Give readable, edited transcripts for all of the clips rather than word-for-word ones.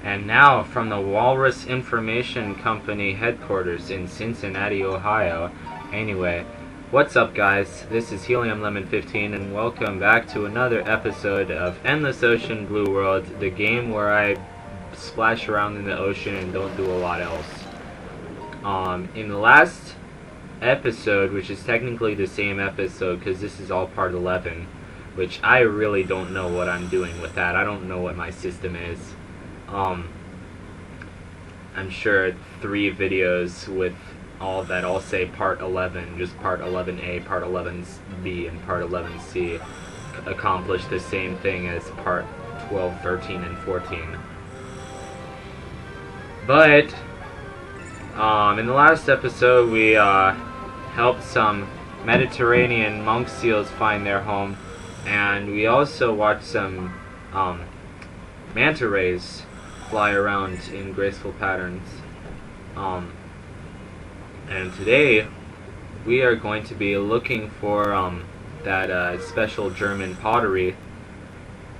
And now, from the Walrus Information Company headquarters in Cincinnati, Ohio. Anyway, what's up, guys? This is Helium-1115, and welcome back to another episode of Endless Ocean Blue World, the game where I splash around in the ocean and don't do a lot else. In the last episode, which is technically the same episode because this is all part 11, which I really don't know what I'm doing with that. I don't know what my system is. I'm sure 3 videos with all that I'll say part 11, just part 11A, part 11B, and part 11C accomplish the same thing as part 12, 13, and 14. But in the last episode we helped some Mediterranean monk seals find their home, and we also watched some manta rays fly around in graceful patterns. And today we are going to be looking for that special German pottery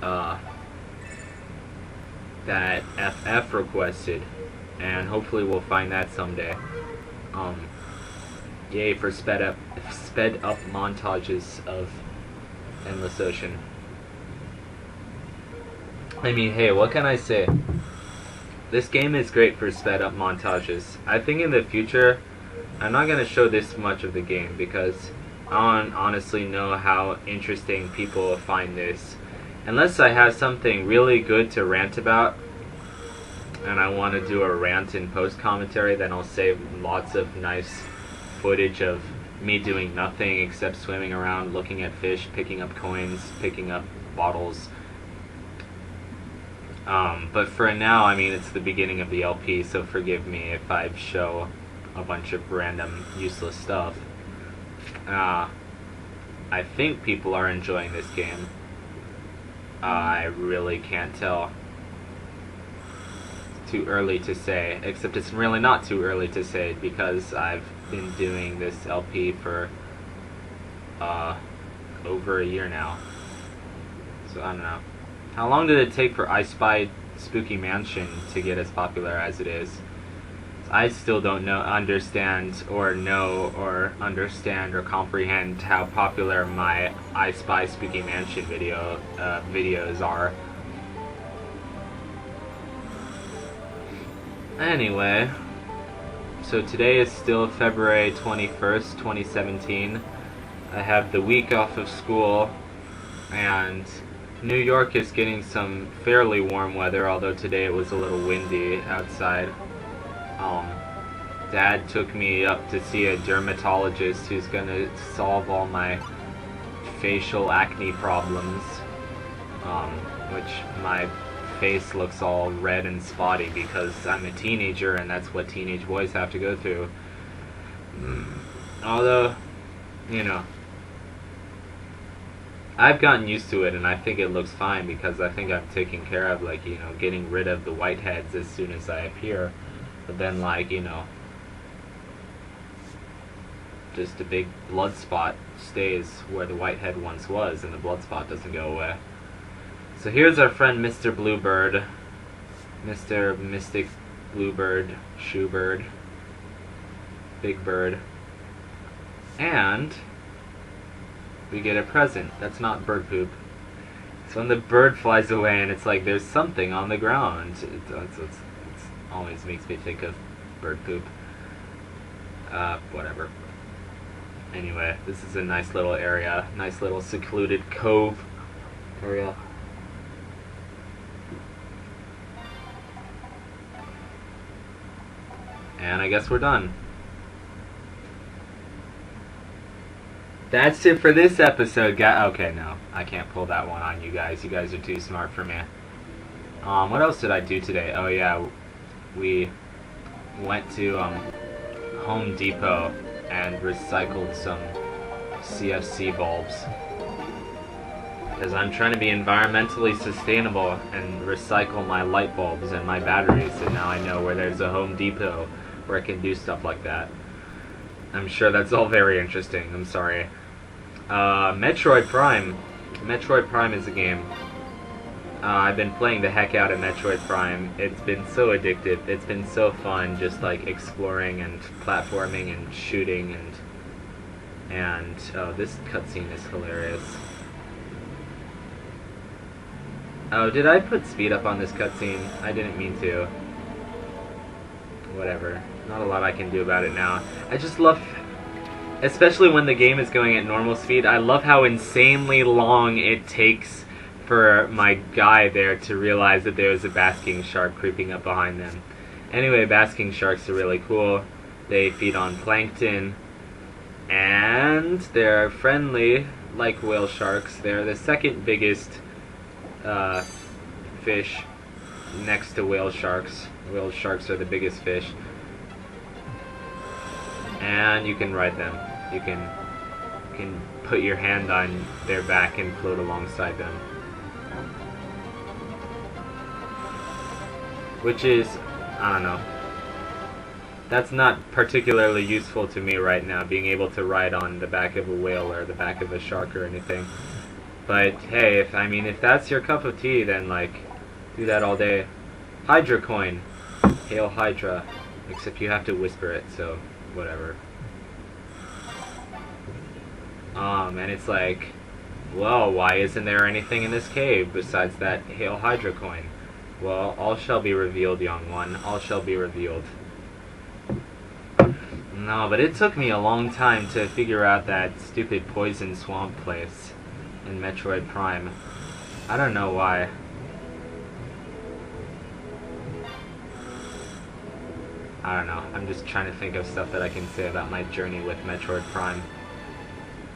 that FF requested, and hopefully we'll find that someday. Yay for sped up montages of Endless Ocean. I mean, hey, what can I say? This game is great for sped up montages. I think in the future, I'm not going to show this much of the game because I don't honestly know how interesting people will find this. Unless I have something really good to rant about, and I want to do a rant in post-commentary, then I'll save lots of nice footage of me doing nothing except swimming around, looking at fish, picking up coins, picking up bottles. But for now, I mean, it's the beginning of the LP, so forgive me if I show a bunch of random, useless stuff. I think people are enjoying this game. I really can't tell. It's too early to say, except it's really not too early to say because I've been doing this LP for over a year now. So I don't know. How long did it take for I Spy Spooky Mansion to get as popular as it is? I still don't understand or comprehend how popular my I Spy Spooky Mansion videos are. Anyway, so today is still February 21st, 2017. I have the week off of school, and New York is getting some fairly warm weather, although today it was a little windy outside. Dad took me up to see a dermatologist who's gonna solve all my facial acne problems, which my face looks all red and spotty because I'm a teenager and that's what teenage boys have to go through. Although, you know, I've gotten used to it and I think it looks fine because I think I'm taking care of, like, you know, getting rid of the whiteheads as soon as I appear. But then, like, you know, just a big blood spot stays where the whitehead once was and the blood spot doesn't go away. So here's our friend Mr. Bluebird. Mr. Mystic Bluebird, Shoebird, Big Bird. And we get a present. That's not bird poop. It's when the bird flies away and it's like there's something on the ground. It always makes me think of bird poop. Whatever. Anyway, this is a nice little area. Nice little secluded cove area. And I guess we're done. That's it for this episode, guys. Okay, no. I can't pull that one on you guys. You guys are too smart for me. What else did I do today? Oh, yeah. We went to Home Depot and recycled some CFC bulbs. Because I'm trying to be environmentally sustainable and recycle my light bulbs and my batteries. And now I know where there's a Home Depot where I can do stuff like that. I'm sure that's all very interesting. I'm sorry. Metroid Prime. Metroid Prime is a game I've been playing the heck out of Metroid Prime. It's been so addictive. It's been so fun, just like exploring and platforming and shooting and oh, this cutscene is hilarious. Oh, did I put speed up on this cutscene? I didn't mean to. Whatever. Not a lot I can do about it now. I just love, especially when the game is going at normal speed, I love how insanely long it takes for my guy there to realize that there's a basking shark creeping up behind them. Anyway, basking sharks are really cool. They feed on plankton, and they're friendly like whale sharks. They're the second biggest fish next to whale sharks. Whale sharks are the biggest fish. And you can ride them. You can put your hand on their back and float alongside them. Which is, I don't know. That's not particularly useful to me right now, being able to ride on the back of a whale or the back of a shark or anything. But hey, if that's your cup of tea, then like, do that all day. Hydra coin. Hail Hydra. Except you have to whisper it, so whatever. And it's like, well, why isn't there anything in this cave besides that Hail Hydra coin? Well, all shall be revealed, young one. All shall be revealed. No, but it took me a long time to figure out that stupid poison swamp place in Metroid Prime. I don't know why. I don't know. I'm just trying to think of stuff that I can say about my journey with Metroid Prime.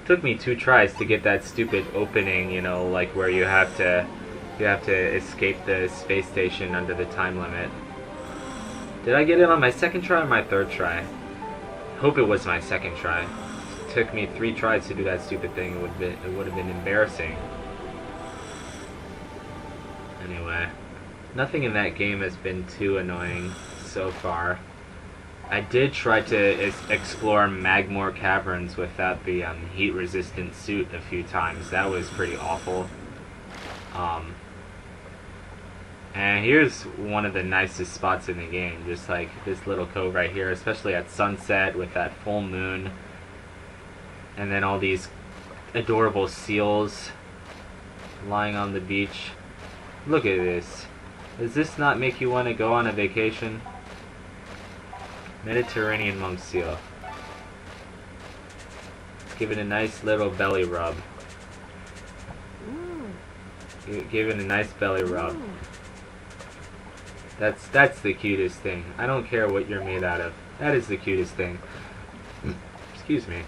It took me 2 tries to get that stupid opening, you know, like where you have to escape the space station under the time limit. Did I get it on my second try or my third try? Hope it was my second try. It took me 3 tries to do that stupid thing. It would have been embarrassing. Anyway, nothing in that game has been too annoying so far. I did try to explore Magmore Caverns without the heat-resistant suit a few times. That was pretty awful. And here's one of the nicest spots in the game, just like this little cove right here, especially at sunset with that full moon. And then all these adorable seals lying on the beach. Look at this. Does this not make you want to go on a vacation? Mediterranean monk seal. Give it a nice little belly rub. Give it a nice belly rub. That's the cutest thing. I don't care what you're made out of. That is the cutest thing. Excuse me.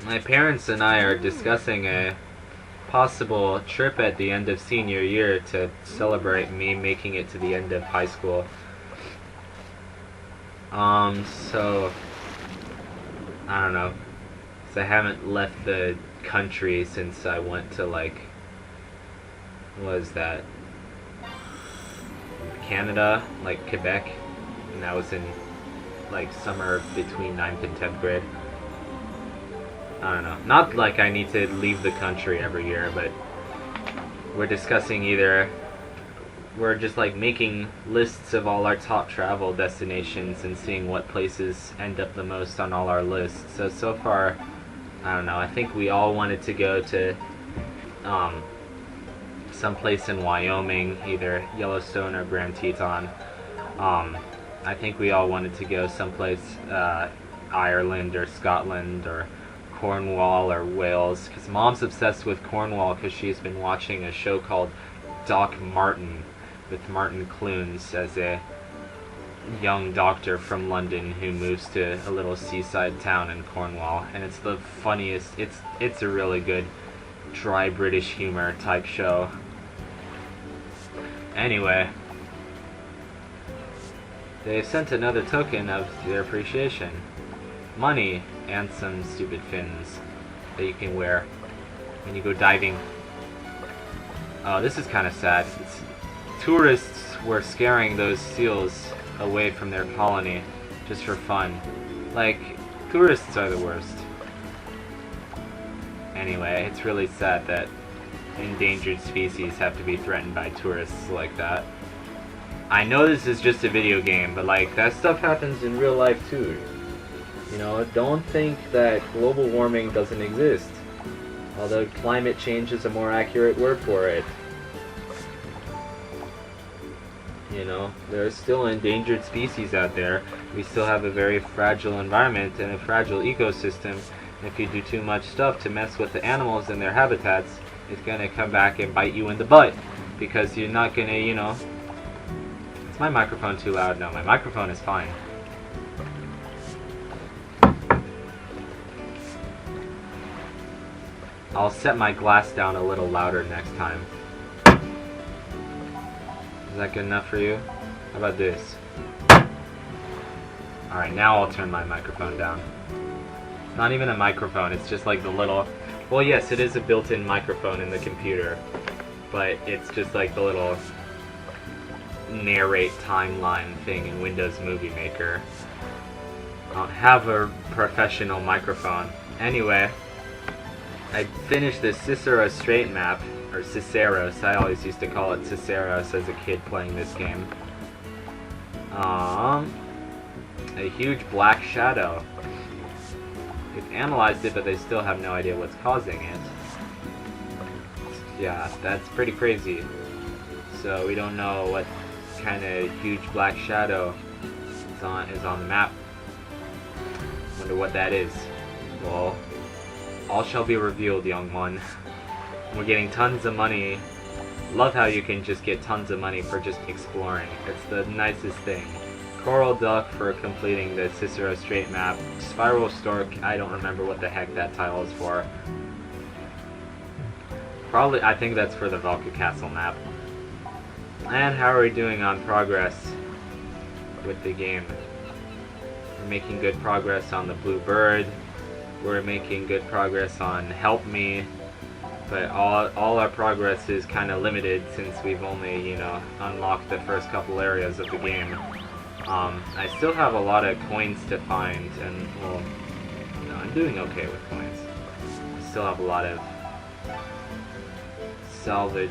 My parents and I are discussing a possible trip at the end of senior year to celebrate me making it to the end of high school. So I don't know. 'Cause I haven't left the country since I went to like, what was that? Canada, like Quebec, and that was in like summer between 9th and 10th grade. I don't know. Not like I need to leave the country every year, but we're discussing either we're just like making lists of all our top travel destinations and seeing what places end up the most on all our lists. So far, I don't know. I think we all wanted to go to someplace in Wyoming, either Yellowstone or Grand Teton. I think we all wanted to go someplace Ireland or Scotland or Cornwall or Wales, because Mom's obsessed with Cornwall because she's been watching a show called Doc Martin with Martin Clunes as a young doctor from London who moves to a little seaside town in Cornwall, and it's the funniest. It's a really good dry British humor type show. Anyway, they've sent another token of their appreciation. Money and some stupid fins that you can wear when you go diving. Oh, this is kind of sad. Tourists were scaring those seals away from their colony just for fun. Like, tourists are the worst. Anyway, it's really sad that endangered species have to be threatened by tourists like that. I know this is just a video game, but like, that stuff happens in real life too. You know, don't think that global warming doesn't exist. Although climate change is a more accurate word for it. You know, there are still endangered species out there. We still have a very fragile environment and a fragile ecosystem. If you do too much stuff to mess with the animals and their habitats, it's gonna come back and bite you in the butt. Because you're not gonna, you know... Is my microphone too loud? No, my microphone is fine. I'll set my glass down a little louder next time. Is that good enough for you? How about this? Alright, now I'll turn my microphone down. It's not even a microphone, it's just like the little... Well, yes, it is a built-in microphone in the computer, but it's just like the little narrate timeline thing in Windows Movie Maker. I don't have a professional microphone. Anyway, I finished the Cicero straight map, or Ciceros. I always used to call it Ciceros as a kid playing this game. A huge black shadow. They've analyzed it, but they still have no idea what's causing it. Yeah, that's pretty crazy. So we don't know what kind of huge black shadow is on the map. Wonder what that is. Well, all shall be revealed, young one. We're getting tons of money. Love how you can just get tons of money for just exploring. It's the nicest thing. Coral Duck for completing the Cicero Strait map. Spiral Stork, I don't remember what the heck that tile is for. Probably, I think that's for the Valka Castle map. And how are we doing on progress with the game? We're making good progress on the Blue Bird. We're making good progress on Help Me. But all our progress is kind of limited since we've only, you know, unlocked the first couple areas of the game. I still have a lot of coins to find, and, well, no, I'm doing okay with coins. I still have a lot of salvage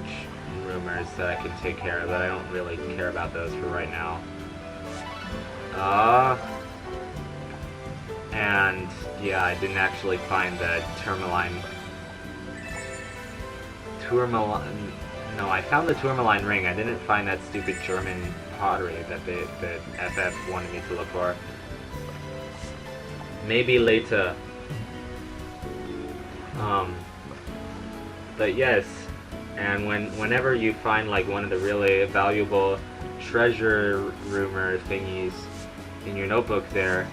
rumors that I can take care of, but I don't really care about those for right now. And, yeah, I didn't actually find the tourmaline... No, I found the tourmaline ring. I didn't find that stupid German pottery that FF wanted me to look for. Maybe later. But yes, and whenever you find like one of the really valuable treasure rumor thingies in your notebook there,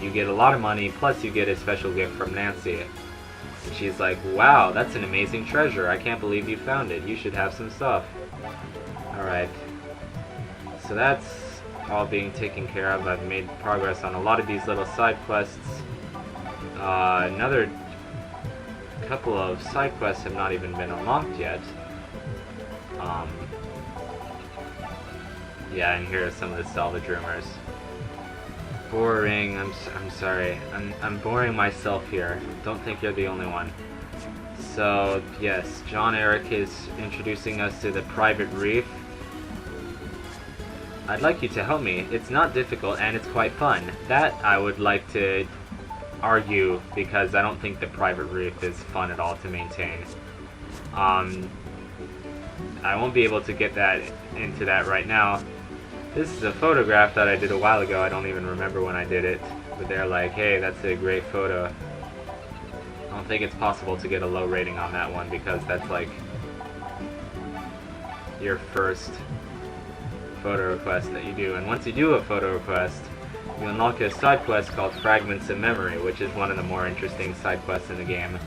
you get a lot of money, plus you get a special gift from Nancy. And she's like, wow, that's an amazing treasure. I can't believe you found it. You should have some stuff. Alright. So that's all being taken care of. I've made progress on a lot of these little side quests. Another couple of side quests have not even been unlocked yet. Yeah, and here are some of the salvage rumors. Boring. I'm sorry. I'm boring myself here. Don't think you're the only one. So yes, John Eric is introducing us to the private reef. I'd like you to help me. It's not difficult and it's quite fun. That I would like to argue, because I don't think the private reef is fun at all to maintain. I won't be able to get that into that right now. This is a photograph that I did a while ago. I don't even remember when I did it. But they're like, hey, that's a great photo. I don't think it's possible to get a low rating on that one, because that's like your first photo request that you do. And once you do a photo request, you unlock a side quest called Fragments of Memory, which is one of the more interesting side quests in the game.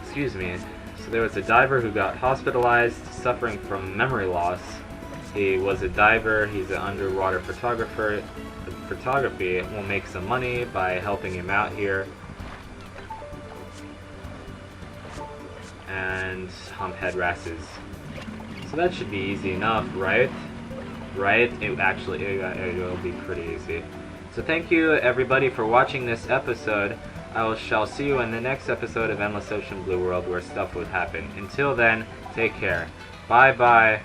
Excuse me. So there was a diver who got hospitalized, suffering from memory loss. He was a diver, he's an underwater photographer. Photography will make some money by helping him out here. And hump head wrasses. So that should be easy enough, right? Right? It will be pretty easy. So thank you everybody for watching this episode. Shall see you in the next episode of Endless Ocean Blue World, where stuff would happen. Until then, take care. Bye bye.